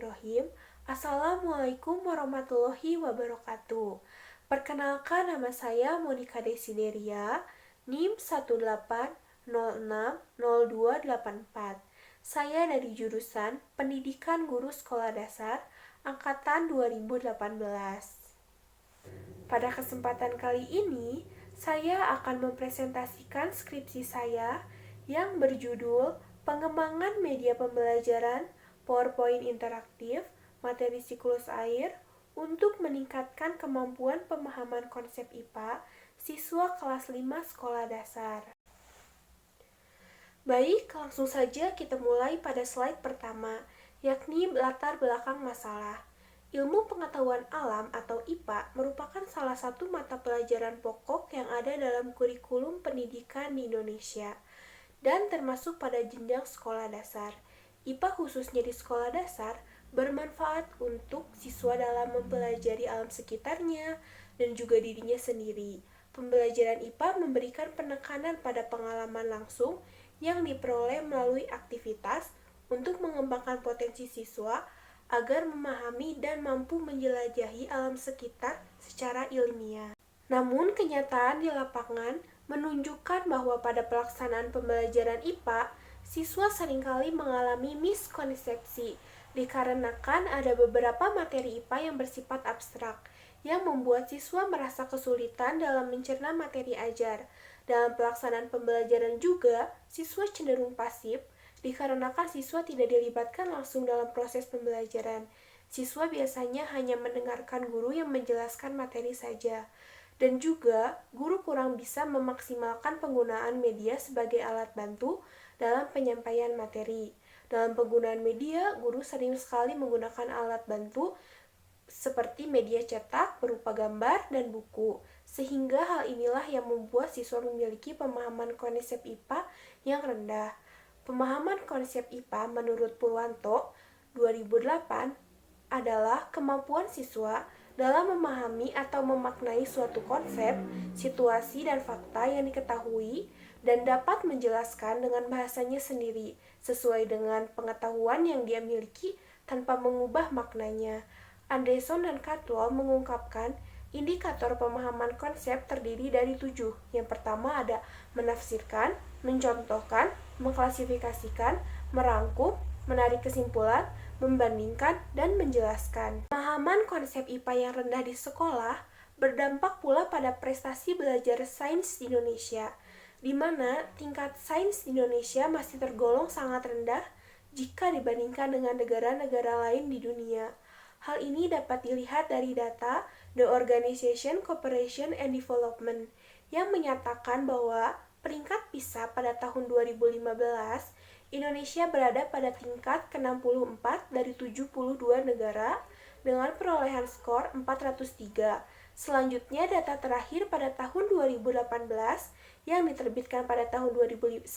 Bismillahirrahmanirrahim. Assalamualaikum warahmatullahi wabarakatuh. Perkenalkan, nama saya Monica Desideria, NIM 180600284. Saya dari jurusan Pendidikan Guru Sekolah Dasar Angkatan 2018. Pada kesempatan kali ini, saya akan mempresentasikan skripsi saya yang berjudul Pengembangan Media Pembelajaran PowerPoint Interaktif Materi Siklus Air untuk meningkatkan kemampuan pemahaman konsep IPA siswa kelas 5 sekolah dasar. Baik, langsung saja kita mulai pada slide pertama, yakni latar belakang masalah. Ilmu pengetahuan alam atau IPA merupakan salah satu mata pelajaran pokok yang ada dalam kurikulum pendidikan di Indonesia dan termasuk pada jenjang sekolah dasar. IPA khususnya di sekolah dasar bermanfaat untuk siswa dalam mempelajari alam sekitarnya dan juga dirinya sendiri. Pembelajaran IPA memberikan penekanan pada pengalaman langsung yang diperoleh melalui aktivitas untuk mengembangkan potensi siswa agar memahami dan mampu menjelajahi alam sekitar secara ilmiah. Namun kenyataan di lapangan menunjukkan bahwa pada pelaksanaan pembelajaran IPA, siswa seringkali mengalami miskonsepsi dikarenakan ada beberapa materi IPA yang bersifat abstrak yang membuat siswa merasa kesulitan dalam mencerna materi ajar. Dalam pelaksanaan pembelajaran juga, siswa cenderung pasif dikarenakan siswa tidak dilibatkan langsung dalam proses pembelajaran. Siswa biasanya hanya mendengarkan guru yang menjelaskan materi saja. Dan juga, guru kurang bisa memaksimalkan penggunaan media sebagai alat bantu dalam penyampaian materi. Dalam penggunaan media, guru sering sekali menggunakan alat bantu seperti media cetak berupa gambar dan buku. Sehingga hal inilah yang membuat siswa memiliki pemahaman konsep IPA yang rendah. Pemahaman konsep IPA menurut Purwanto 2008 adalah kemampuan siswa dalam memahami atau memaknai suatu konsep, situasi, dan fakta yang diketahui dan dapat menjelaskan dengan bahasanya sendiri sesuai dengan pengetahuan yang dia miliki tanpa mengubah maknanya. Anderson dan Caldwell mengungkapkan indikator pemahaman konsep terdiri dari 7. Yang pertama ada menafsirkan, mencontohkan, mengklasifikasikan, merangkum, menarik kesimpulan, membandingkan, dan menjelaskan. Pemahaman konsep IPA yang rendah di sekolah berdampak pula pada prestasi belajar sains di Indonesia, di mana tingkat sains di Indonesia masih tergolong sangat rendah jika dibandingkan dengan negara-negara lain di dunia. Hal ini dapat dilihat dari data The Organization Cooperation and Development yang menyatakan bahwa peringkat PISA pada tahun 2015, Indonesia berada pada tingkat ke-64 dari 72 negara dengan perolehan skor 403. Selanjutnya, data terakhir pada tahun 2018 yang diterbitkan pada tahun 2019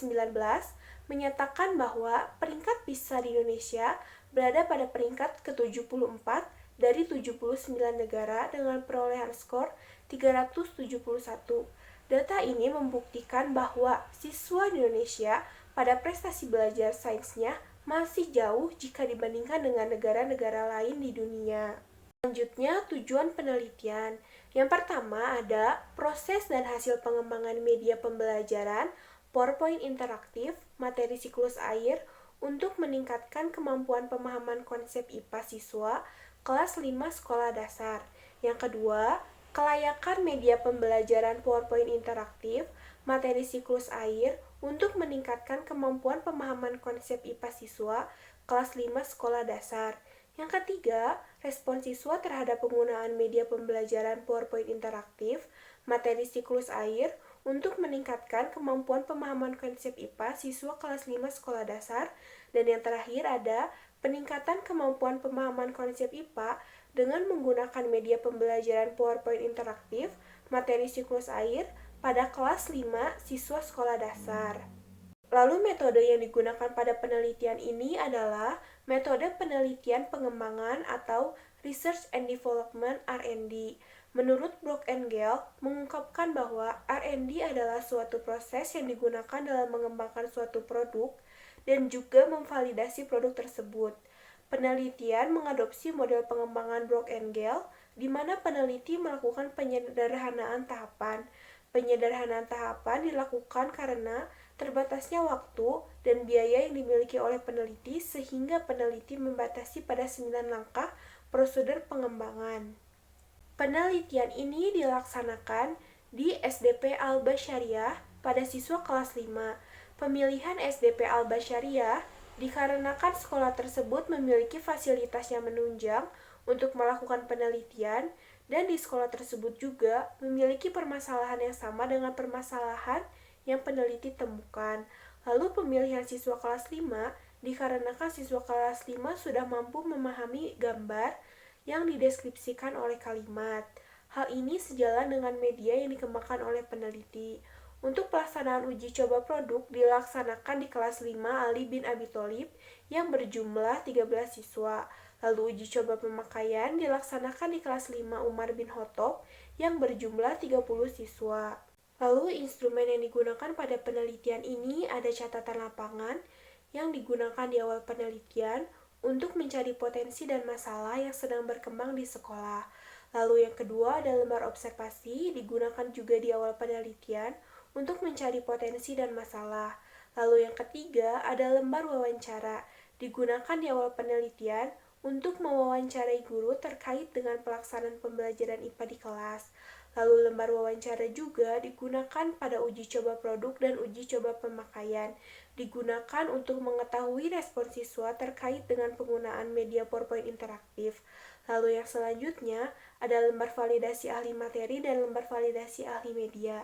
menyatakan bahwa peringkat PISA di Indonesia berada pada peringkat ke-74 dari 79 negara dengan perolehan skor 371. Data ini membuktikan bahwa siswa di Indonesia pada prestasi belajar sainsnya masih jauh jika dibandingkan dengan negara-negara lain di dunia. Selanjutnya, tujuan penelitian. Yang pertama ada proses dan hasil pengembangan media pembelajaran PowerPoint interaktif materi siklus air untuk meningkatkan kemampuan pemahaman konsep IPA siswa kelas 5 sekolah dasar. Yang kedua, kelayakan media pembelajaran PowerPoint interaktif materi siklus air untuk meningkatkan kemampuan pemahaman konsep IPA siswa kelas 5 sekolah dasar. Yang ketiga, respon siswa terhadap penggunaan media pembelajaran PowerPoint interaktif materi siklus air untuk meningkatkan kemampuan pemahaman konsep IPA siswa kelas 5 sekolah dasar. Dan yang terakhir ada peningkatan kemampuan pemahaman konsep IPA dengan menggunakan media pembelajaran PowerPoint interaktif materi siklus air pada kelas 5 siswa sekolah dasar. Lalu metode yang digunakan pada penelitian ini adalah metode penelitian pengembangan atau Research and Development (R&D). Menurut Brock and Gale mengungkapkan bahwa R&D adalah suatu proses yang digunakan dalam mengembangkan suatu produk dan juga memvalidasi produk tersebut. Penelitian mengadopsi model pengembangan Brock and Gale, di mana peneliti melakukan penyederhanaan tahapan. Penyederhanaan tahapan dilakukan karena terbatasnya waktu dan biaya yang dimiliki oleh peneliti sehingga peneliti membatasi pada 9 langkah prosedur pengembangan. Penelitian ini dilaksanakan di SDP Al-Basyariah pada siswa kelas 5. Pemilihan SDP Al-Basyariah dikarenakan sekolah tersebut memiliki fasilitas yang menunjang untuk melakukan penelitian dan di sekolah tersebut juga memiliki permasalahan yang sama dengan permasalahan yang peneliti temukan. Lalu pemilihan siswa kelas 5 dikarenakan siswa kelas 5 sudah mampu memahami gambar yang dideskripsikan oleh kalimat. Hal ini sejalan dengan media yang dikembangkan oleh peneliti. Untuk pelaksanaan uji coba produk dilaksanakan di kelas 5 Ali bin Abi Thalib yang berjumlah 13 siswa. Lalu uji coba pemakaian dilaksanakan di kelas 5 Umar bin Khattab yang berjumlah 30 siswa. Lalu instrumen yang digunakan pada penelitian ini ada catatan lapangan yang digunakan di awal penelitian untuk mencari potensi dan masalah yang sedang berkembang di sekolah. Lalu yang kedua ada lembar observasi digunakan juga di awal penelitian untuk mencari potensi dan masalah. Lalu yang ketiga ada lembar wawancara digunakan di awal penelitian untuk mewawancarai guru terkait dengan pelaksanaan pembelajaran IPA di kelas. Lalu lembar wawancara juga digunakan pada uji coba produk dan uji coba pemakaian. Digunakan untuk mengetahui respon siswa terkait dengan penggunaan media PowerPoint interaktif. Lalu yang selanjutnya ada lembar validasi ahli materi dan lembar validasi ahli media.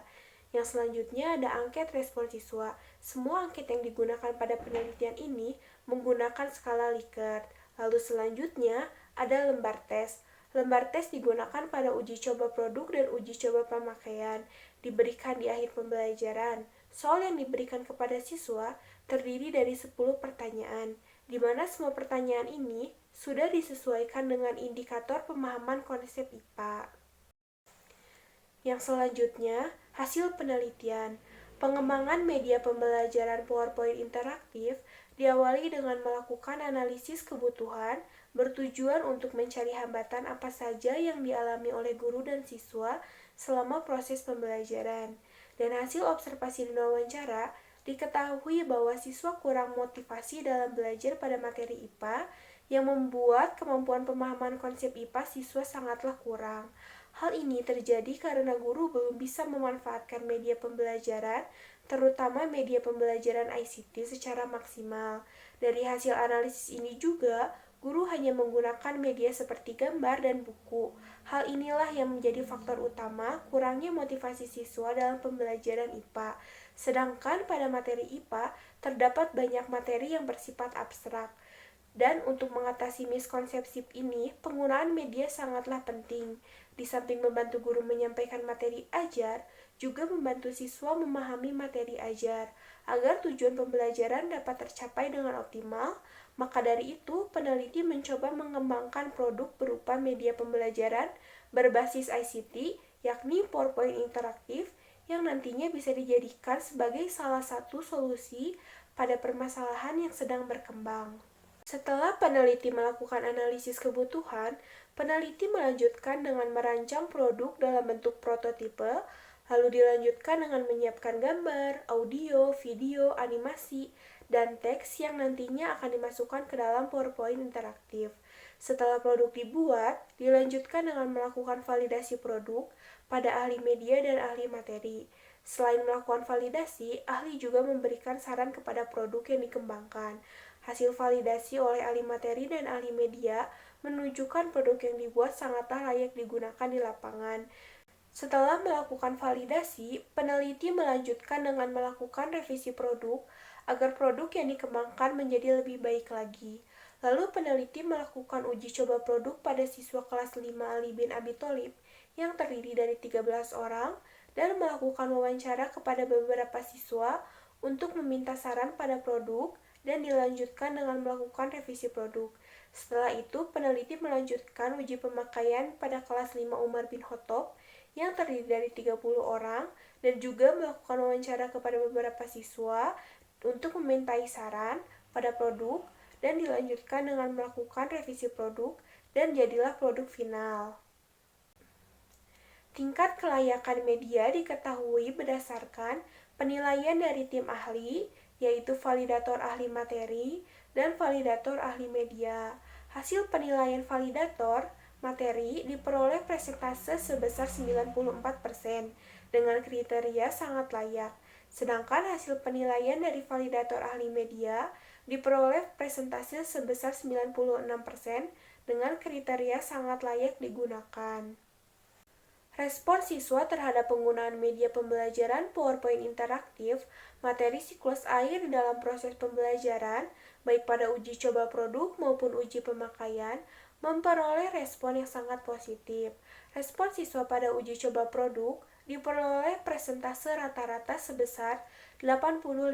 Yang selanjutnya ada angket respon siswa. Semua angket yang digunakan pada penelitian ini menggunakan skala Likert. Lalu selanjutnya ada lembar tes. Lembar tes digunakan pada uji coba produk dan uji coba pemakaian, diberikan di akhir pembelajaran. Soal yang diberikan kepada siswa terdiri dari 10 pertanyaan, di mana semua pertanyaan ini sudah disesuaikan dengan indikator pemahaman konsep IPA. Yang selanjutnya, hasil penelitian. Pengembangan media pembelajaran PowerPoint interaktif diawali dengan melakukan analisis kebutuhan bertujuan untuk mencari hambatan apa saja yang dialami oleh guru dan siswa selama proses pembelajaran. Dan hasil observasi dan wawancara diketahui bahwa siswa kurang motivasi dalam belajar pada materi IPA yang membuat kemampuan pemahaman konsep IPA siswa sangatlah kurang. Hal ini terjadi karena guru belum bisa memanfaatkan media pembelajaran, terutama media pembelajaran ICT secara maksimal. Dari hasil analisis ini juga, guru hanya menggunakan media seperti gambar dan buku. Hal inilah yang menjadi faktor utama kurangnya motivasi siswa dalam pembelajaran IPA. Sedangkan pada materi IPA, terdapat banyak materi yang bersifat abstrak. Dan untuk mengatasi miskonsepsi ini, penggunaan media sangatlah penting. Di samping membantu guru menyampaikan materi ajar, juga membantu siswa memahami materi ajar. Agar tujuan pembelajaran dapat tercapai dengan optimal, maka dari itu peneliti mencoba mengembangkan produk berupa media pembelajaran berbasis ICT, yakni PowerPoint interaktif, yang nantinya bisa dijadikan sebagai salah satu solusi pada permasalahan yang sedang berkembang. Setelah peneliti melakukan analisis kebutuhan, peneliti melanjutkan dengan merancang produk dalam bentuk prototipe, lalu dilanjutkan dengan menyiapkan gambar, audio, video, animasi, dan teks yang nantinya akan dimasukkan ke dalam PowerPoint interaktif. Setelah produk dibuat, dilanjutkan dengan melakukan validasi produk pada ahli media dan ahli materi. Selain melakukan validasi, ahli juga memberikan saran kepada produk yang dikembangkan. Hasil validasi oleh ahli materi dan ahli media menunjukkan produk yang dibuat sangatlah layak digunakan di lapangan. Setelah melakukan validasi, peneliti melanjutkan dengan melakukan revisi produk agar produk yang dikembangkan menjadi lebih baik lagi. Lalu peneliti melakukan uji coba produk pada siswa kelas 5 Ali bin Abi Thalib yang terdiri dari 13 orang dan melakukan wawancara kepada beberapa siswa untuk meminta saran pada produk dan dilanjutkan dengan melakukan revisi produk. Setelah itu, peneliti melanjutkan uji pemakaian pada kelas 5 Umar bin Khattab yang terdiri dari 30 orang dan juga melakukan wawancara kepada beberapa siswa untuk memintai saran pada produk dan dilanjutkan dengan melakukan revisi produk, dan jadilah produk final. Tingkat kelayakan media diketahui berdasarkan penilaian dari tim ahli, yaitu validator ahli materi dan validator ahli media. Hasil penilaian validator materi diperoleh persentase sebesar 94% dengan kriteria sangat layak. Sedangkan hasil penilaian dari validator ahli media diperoleh persentase sebesar 96% dengan kriteria sangat layak digunakan. Respon siswa terhadap penggunaan media pembelajaran PowerPoint interaktif, materi siklus air di dalam proses pembelajaran, baik pada uji coba produk maupun uji pemakaian, memperoleh respon yang sangat positif. Respon siswa pada uji coba produk diperoleh persentase rata-rata sebesar 85%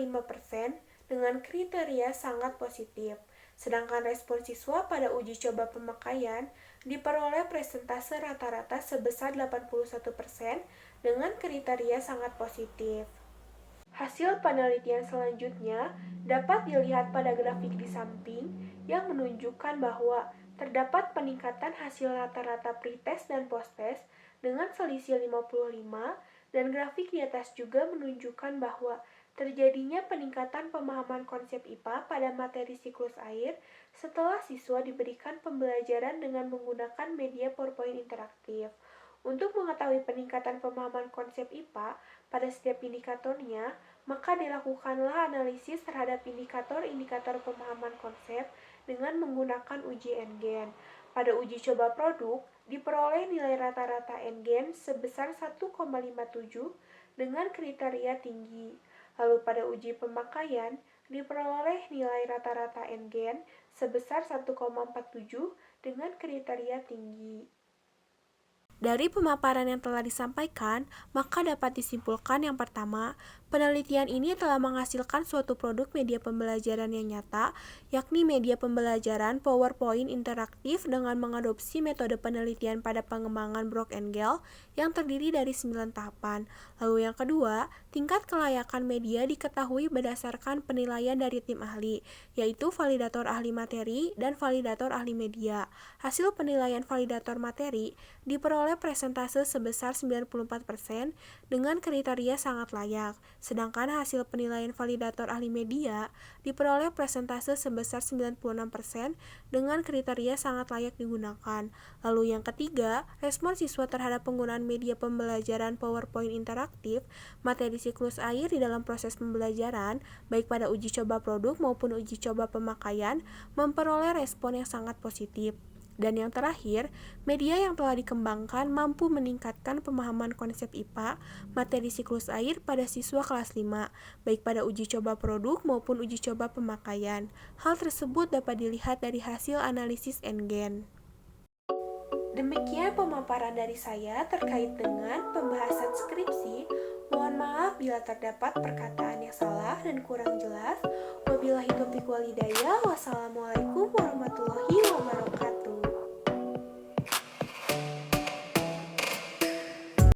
dengan kriteria sangat positif. Sedangkan respon siswa pada uji coba pemakaian diperoleh persentase rata-rata sebesar 81% dengan kriteria sangat positif. Hasil penelitian selanjutnya dapat dilihat pada grafik di samping yang menunjukkan bahwa terdapat peningkatan hasil rata-rata pretest dan posttest dengan selisih 55, dan grafik di atas juga menunjukkan bahwa terjadinya peningkatan pemahaman konsep IPA pada materi siklus air setelah siswa diberikan pembelajaran dengan menggunakan media PowerPoint interaktif. Untuk mengetahui peningkatan pemahaman konsep IPA pada setiap indikatornya, maka dilakukanlah analisis terhadap indikator-indikator pemahaman konsep dengan menggunakan uji NGen. Pada uji coba produk, diperoleh nilai rata-rata NGen sebesar 1,57 dengan kriteria tinggi. Lalu pada uji pemakaian, diperoleh nilai rata-rata NGen sebesar 1,47 dengan kriteria tinggi. Dari pemaparan yang telah disampaikan, maka dapat disimpulkan yang pertama, penelitian ini telah menghasilkan suatu produk media pembelajaran yang nyata, yakni media pembelajaran PowerPoint interaktif dengan mengadopsi metode penelitian pada pengembangan Brock-Engel yang terdiri dari 9 tahapan. Lalu yang kedua, tingkat kelayakan media diketahui berdasarkan penilaian dari tim ahli, yaitu validator ahli materi dan validator ahli media. Hasil penilaian validator materi diperoleh presentase sebesar 94% dengan kriteria sangat layak, sedangkan hasil penilaian validator ahli media diperoleh presentase sebesar 96% dengan kriteria sangat layak digunakan. Lalu yang ketiga, respon siswa terhadap penggunaan media pembelajaran PowerPoint interaktif, materi siklus air di dalam proses pembelajaran, baik pada uji coba produk maupun uji coba pemakaian, memperoleh respon yang sangat positif. Dan yang terakhir, media yang telah dikembangkan mampu meningkatkan pemahaman konsep IPA, materi siklus air pada siswa kelas 5, baik pada uji coba produk maupun uji coba pemakaian. Hal tersebut dapat dilihat dari hasil analisis NGen. Demikian pemaparan dari saya terkait dengan pembahasan skripsi. Mohon maaf bila terdapat perkataan yang salah dan kurang jelas. Wabillahi taufiq wal hidayah. Wassalamualaikum warahmatullahi wabarakatuh.